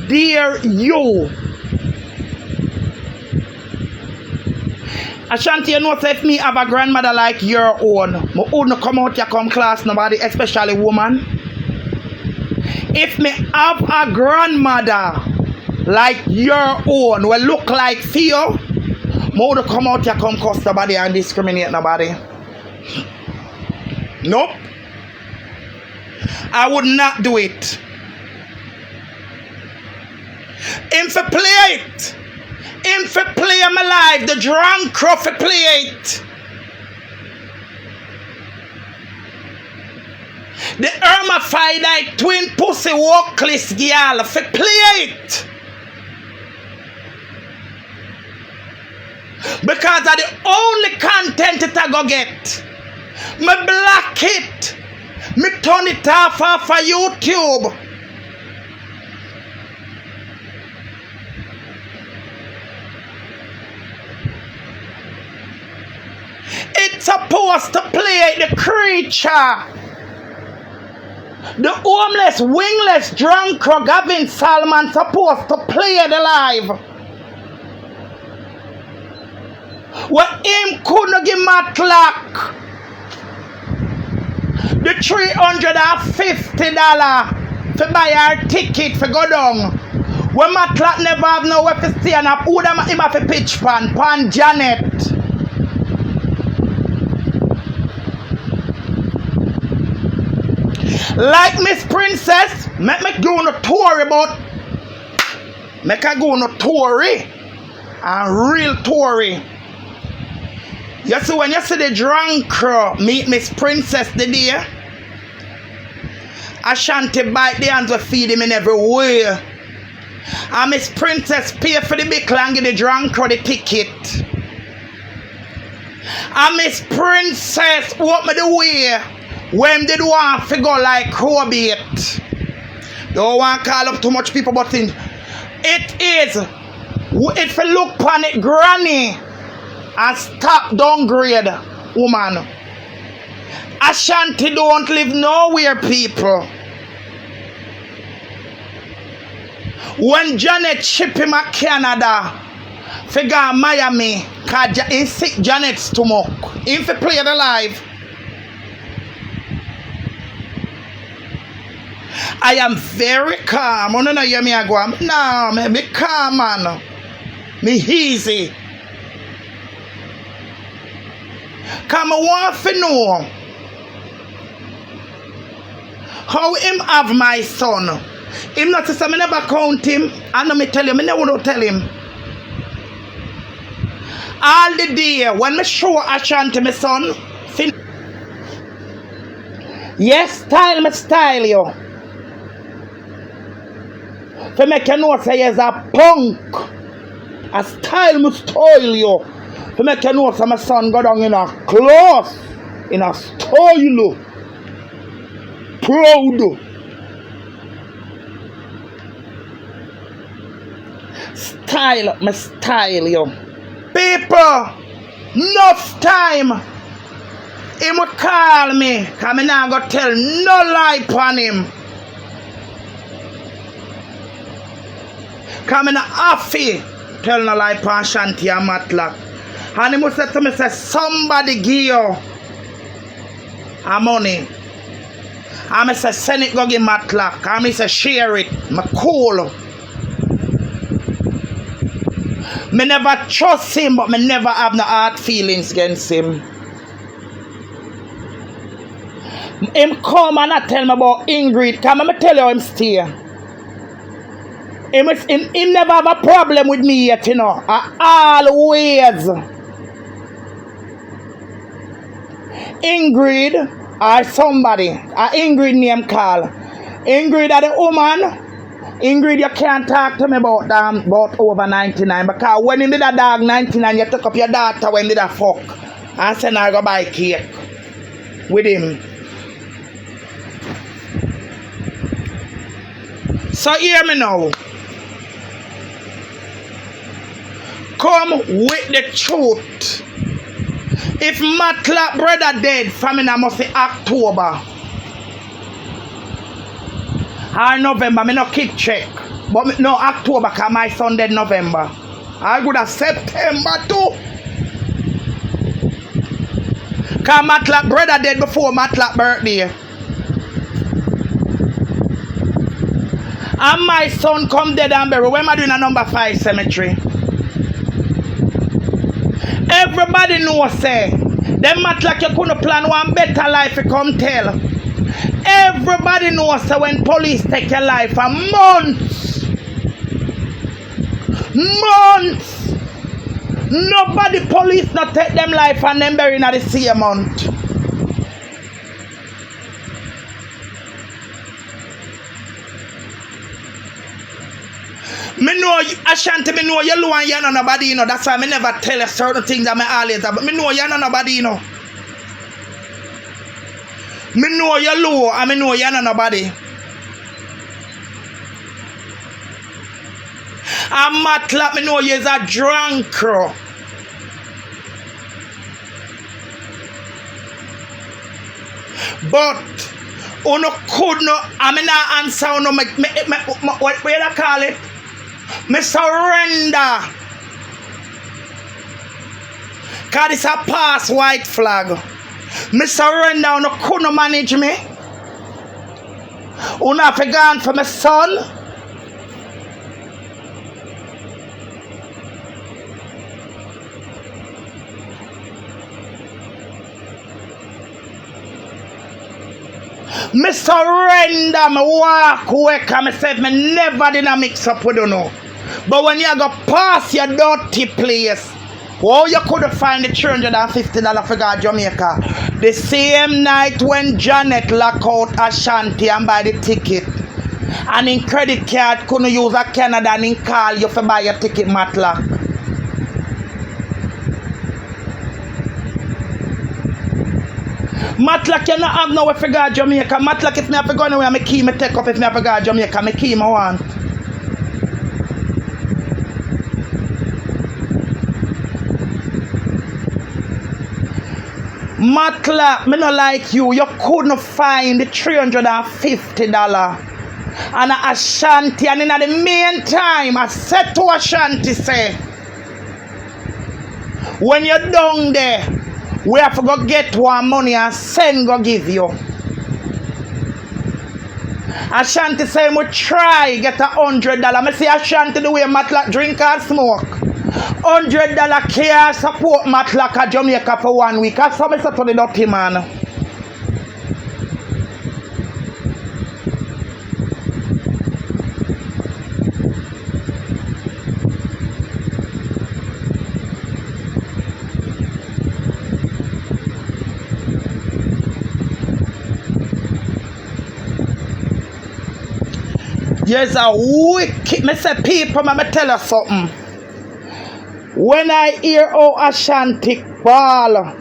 dare you? Ashanti, you know, if me have a grandmother like your own, I wouldn't come out here come class nobody, especially woman. If me have a grandmother like your own, will look like fear, I wouldn't come out here come cuss nobody and discriminate nobody. Nope. I would not do it. Him for play it. Him for play my life. The drunk crow for play it. The hermaphrodite twin pussy walkless girl for play it. Because of the only content it I go get. Me block it. Me turn it off of YouTube. It's supposed to play the creature. The homeless, wingless, drunk, Gavin Salman supposed to play the live. What him couldn't give my clock. The $350 to buy our ticket for go down. When my clock never have nowhere to stay and who them him have a pitch pan Janet. Like Miss Princess, make me go on a tour about. Make her go on a Tory. A real Tory. You see, when you see the drunk crow meet Miss Princess the day, Ashanti bite the hands to feed him in every way. And Miss Princess pay for the big and give the drunk crow the ticket. And Miss Princess open the way when they do want to go like crowbait. Don't want to call up too much people, but it is. If you look upon it, granny, and stop downgrade, woman. Ashanti don't live nowhere, people. When Janet ship him at Canada, figure Miami, cause he sick Janet's stomach. If he play the live. I am very calm. I don't know hear me I go. No, me calm, man. Me easy. Come I want to know how him have my son. Him not to say me never count him. And me tell him, me never want to tell him. All the day when me show Ashanti my son, yes, style me style you. To make you know say he's a punk. A style me style you. To make you know say my son go down in a clothes. In a style. Proud. Style me style you. People, enough time. He would call me. Because I now go tell no lie upon him. Because I not happy tell no lie upon Ashanti and Matlock. And he must say to me, say, somebody give you a money. And I say, send it go give Matlock. And I say, share it. I'm cool. Me never trust him, but me never have no hard feelings against him. Him come and I tell me about Ingrid. Come and tell you him stay. Him never have a problem with me yet, you know. Always. Ingrid or somebody. Ingrid name call. Ingrid are the woman. Ingrid, you can't talk to me about over 99 because when you did a dog 99, you took up your daughter when you did a fuck and send her go buy cake with him. So hear me now. Come with the truth. If Matlock brother dead, family must be October. Or November, me no keep check. But no, October, because my son dead November. I would have September too. Because Matlock brother dead before Matlock birthday. And my son come dead and buried. When am I doing a number 5 cemetery? Everybody knows, say, them Matlock you couldn't plan one better life, you come tell. Everybody knows, say, when police take your life for months. Months. Nobody police not take them life and them bury in the same month. Me know Ashanti, me know you low and you know nobody, you know. That's why I never tell you certain things that I always have. But me know you know nobody, you know. Me know you low and me know you know nobody. And Matlock, me know you is a drunk. But uno could no, I mean not answer uno what do you call it? Me surrender. Cause it's a pass white flag. Me surrender, uno couldn't manage me. Uno have to go for my son. Me surrender, me walk away, cause me said me never did a mix up with you know. But when you go past your dirty place, oh, you could find the $350 for God Jamaica. The same night when Janet lock out Ashanti and buy the ticket. And in credit card couldn't use a Canada and in call you for buy your ticket, Matlock. Matlock, you not have nowhere for God Jamaica. Matlock, if me have to go anywhere, my key me take up. If me have to go Jamaica, my key me want. Matlock, me not like you. You couldn't find the $350. And Ashanti, and in the meantime, I said to Ashanti, say, when you're down there, we have to go get one money and send go give you. Ashanti say, we try get $100. I say, Ashanti the way Matlock drink and smoke. $100 care support Matlock at Jamaica for 1 week. That's how I say to the dirty man. Yes, a wicked. Me say people, me tell you something. When I hear Ashanti ball,